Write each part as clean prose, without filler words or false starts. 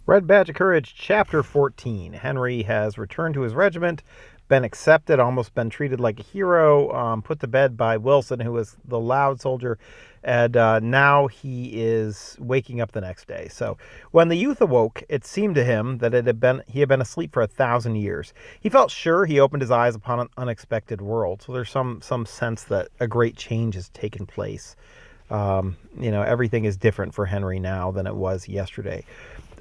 Red Badge of Courage, Chapter 14. Henry has returned to his regiment, been accepted, almost been treated like a hero, put to bed by Wilson, who was the loud soldier, and now he is waking up the next day. So when the youth awoke, it seemed to him that he had been asleep for 1,000 years. He felt sure he opened his eyes upon an unexpected world. So there's some sense that a great change has taken place. Everything is different for Henry now than it was yesterday.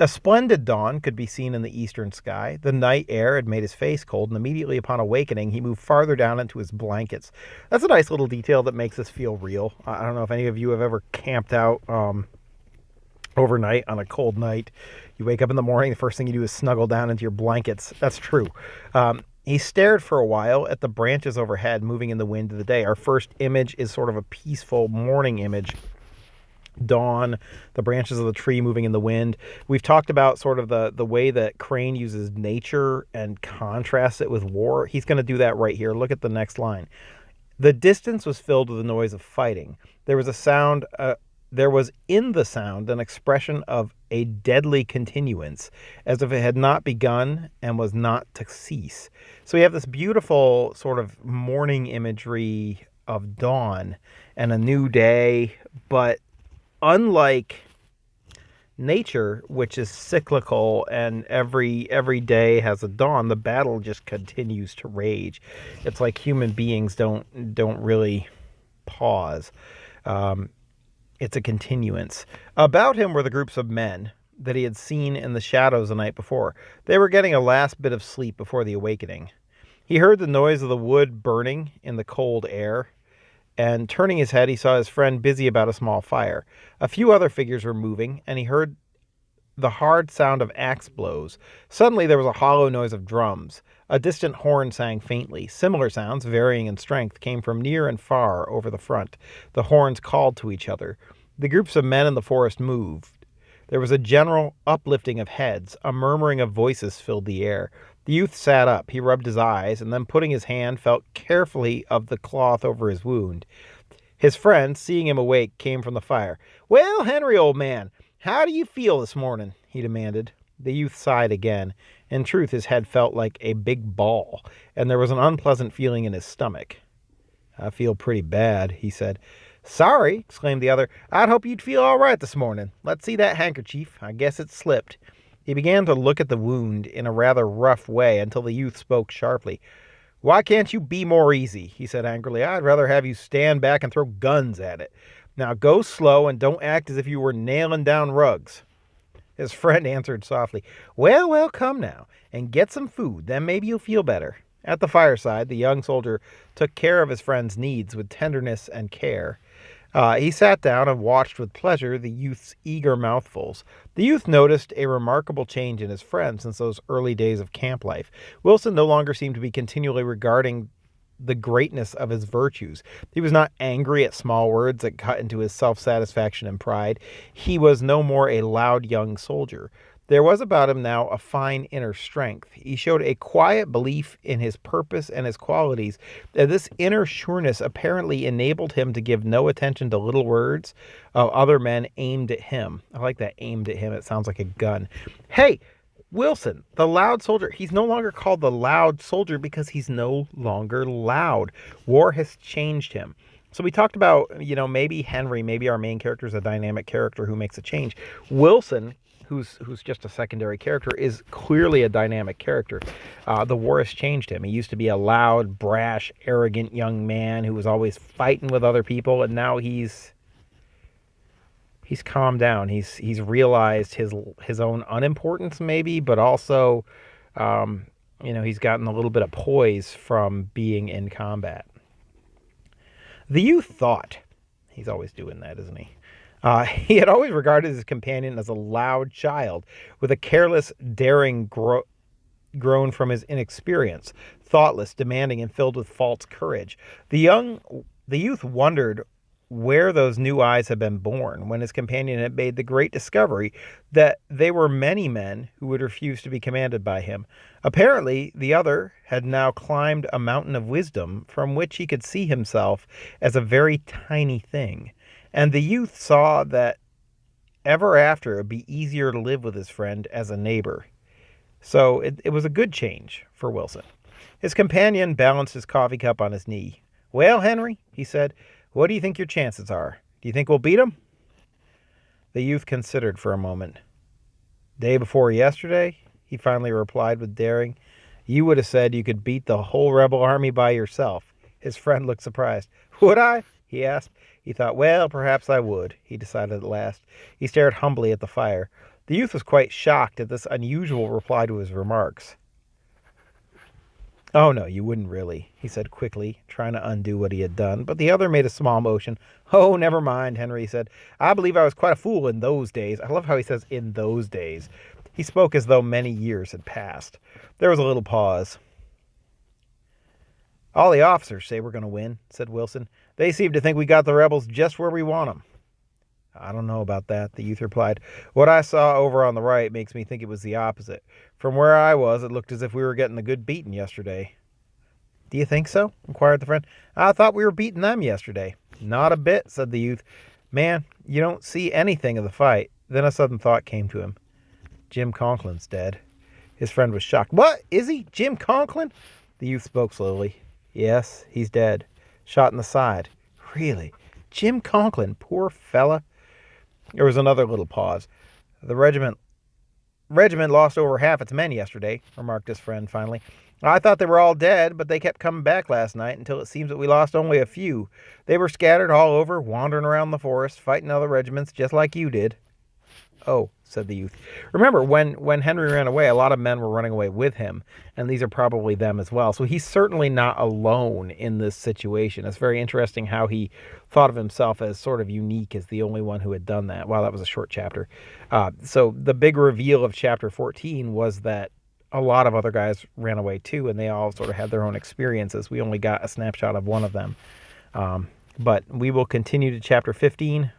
A splendid dawn could be seen in the eastern sky. The night air had made his face cold, and immediately upon awakening, he moved farther down into his blankets. That's a nice little detail that makes this feel real. I don't know if any of you have ever camped out overnight on a cold night. You wake up in the morning, the first thing you do is snuggle down into your blankets. That's true. He stared for a while at the branches overhead moving in the wind of the day. Our first image is sort of a peaceful morning image. Dawn, the branches of the tree moving in the wind. We've talked about sort of the way that Crane uses nature and contrasts it with war. He's going to do that right here. Look at the next line. The distance was filled with the noise of fighting. There was in the sound an expression of a deadly continuance, as if it had not begun and was not to cease. So we have this beautiful sort of morning imagery of dawn and a new day, but unlike nature, which is cyclical and every day has a dawn, the battle just continues to rage. It's like human beings don't really pause. It's a continuance. About him were the groups of men that he had seen in the shadows the night before. They were getting a last bit of sleep before the awakening. He heard the noise of the wood burning in the cold air, and turning his head, he saw his friend busy about a small fire. A few other figures were moving, and he heard the hard sound of axe blows. Suddenly there was a hollow noise of drums. A distant horn sang faintly. Similar sounds, varying in strength, came from near and far over the front. The horns called to each other. The groups of men in the forest moved. There was a general uplifting of heads. A murmuring of voices filled the air. The youth sat up. He rubbed his eyes, and then putting his hand, felt carefully of the cloth over his wound. His friend, seeing him awake, came from the fire. "Well, Henry, old man, how do you feel this morning?" he demanded. The youth sighed again. In truth, his head felt like a big ball, and there was an unpleasant feeling in his stomach. "I feel pretty bad," he said. "Sorry," exclaimed the other. "I'd hope you'd feel all right this morning. Let's see that handkerchief. I guess it slipped." He began to look at the wound in a rather rough way until the youth spoke sharply. "Why can't you be more easy?" he said angrily. "I'd rather have you stand back and throw guns at it. Now go slow and don't act as if you were nailing down rugs." His friend answered softly, Well, come now, and get some food, then maybe you'll feel better." At the fireside, the young soldier took care of his friend's needs with tenderness and care. He sat down and watched with pleasure the youth's eager mouthfuls. The youth noticed a remarkable change in his friend since those early days of camp life. Wilson no longer seemed to be continually regarding the greatness of his virtues. He was not angry at small words that cut into his self-satisfaction and pride. He was no more a loud young soldier. There was about him now a fine inner strength. He showed a quiet belief in his purpose and his qualities. This inner sureness apparently enabled him to give no attention to little words of other men aimed at him. I like that, aimed at him. It sounds like a gun. Hey, Wilson, the loud soldier. He's no longer called the loud soldier because he's no longer loud. War has changed him. So we talked about, maybe Henry, maybe our main character is a dynamic character who makes a change. Wilson, who's just a secondary character, is clearly a dynamic character. The war has changed him. He used to be a loud, brash, arrogant young man who was always fighting with other people, and now he's calmed down. He's realized his own unimportance, maybe, but also, he's gotten a little bit of poise from being in combat. The youth thought, he's always doing that, isn't he? He had always regarded his companion as a loud child, with a careless, daring grown from his inexperience, thoughtless, demanding, and filled with false courage. The youth wondered where those new eyes had been born when his companion had made the great discovery that they were many men who would refuse to be commanded by him. Apparently, the other had now climbed a mountain of wisdom from which he could see himself as a very tiny thing. And the youth saw that Ever after, it would be easier to live with his friend as a neighbor. So it was a good change for Wilson. His companion balanced his coffee cup on his knee. Well, Henry, he said, what do you think your chances are? Do you think we'll beat 'em? The youth considered for a moment. Day before yesterday, he finally replied with daring, you would have said you could beat the whole rebel army by yourself. His friend looked surprised. Would I? He asked. He thought, well, perhaps I would, he decided at last. He stared humbly at the fire. The youth was quite shocked at this unusual reply to his remarks. Oh, no, you wouldn't really, he said quickly, trying to undo what he had done, but the other made a small motion. Oh, never mind, Henry said. I believe I was quite a fool in those days. I love how he says in those days. He spoke as though many years had passed. There was a little pause. All the officers say we're going to win, said Wilson. They seem to think we got the rebels just where we want them. I don't know about that, the youth replied. What I saw over on the right makes me think it was the opposite. From where I was, it looked as if we were getting the good beating yesterday. Do you think so? Inquired the friend. I thought we were beating them yesterday. Not a bit, said the youth. Man, you don't see anything of the fight. Then a sudden thought came to him. Jim Conklin's dead. His friend was shocked. What? Is he? Jim Conklin? The youth spoke slowly. Yes, he's dead. Shot in the side. Really? Jim Conklin, poor fella. There was another little pause. The regiment lost over half its men yesterday, remarked his friend finally. I thought they were all dead, but they kept coming back last night until it seems that we lost only a few. They were scattered all over, wandering around the forest, fighting other regiments, just like you did. Oh, said the youth. Remember, when Henry ran away, a lot of men were running away with him, and these are probably them as well. So he's certainly not alone in this situation. It's very interesting how he thought of himself as sort of unique as the only one who had done that. Wow, that was a short chapter. So the big reveal of chapter 14 was that a lot of other guys ran away too, and they all sort of had their own experiences. We only got a snapshot of one of them. But we will continue to chapter 15